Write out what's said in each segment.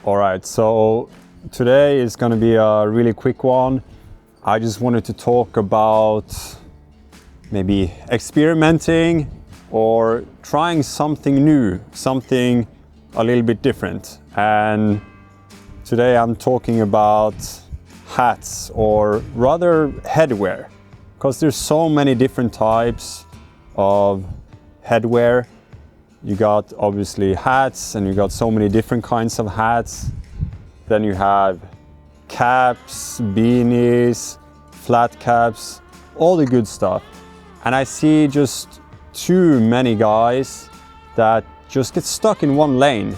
All right, so today is going to be a really quick one. I just wanted to talk about maybe experimenting or trying something new, something a little bit different. And today I'm talking about hats, or rather headwear, because there's so many different types of headwear. You got obviously hats, and you got so many different kinds of hats. Then you have caps, beanies, flat caps, all the good stuff. And I see just too many guys that just get stuck in one lane.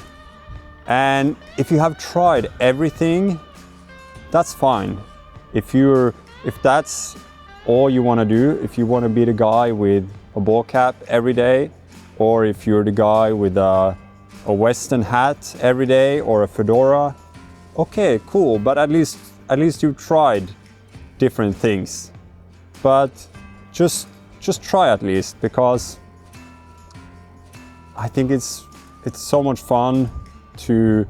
And if you have tried everything, that's fine. If that's all you want to do, if you want to be the guy with a ball cap every day, or if you're the guy with a Western hat every day or a fedora, okay, cool. But at least you've tried different things. But just try at least, because I think it's so much fun to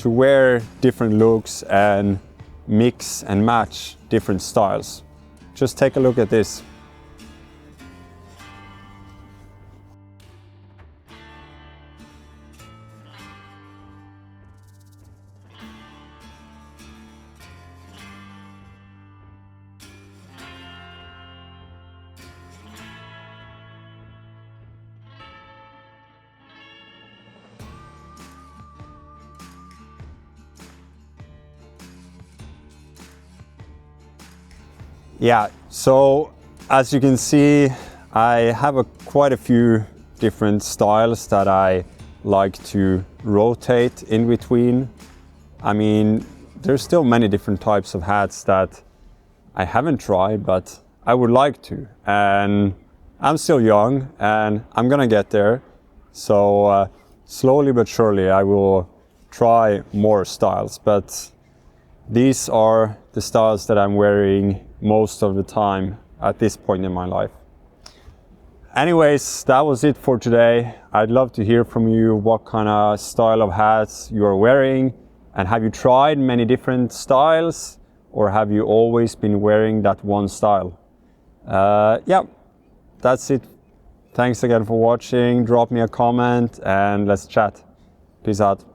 wear different looks and mix and match different styles. Just take a look at this. Yeah, so as you can see, I have quite a few different styles that I like to rotate in between. I mean, there's still many different types of hats that I haven't tried, but I would like to. And I'm still young and I'm gonna get there. So slowly but surely I will try more styles, but these are the styles that I'm wearing most of the time at this point in my life. Anyways, that was it for today. I'd love to hear from you what kind of style of hats you are wearing, and have you tried many different styles, or have you always been wearing that one style? Yeah, that's it. Thanks again for watching. Drop me a comment and let's chat. Peace out.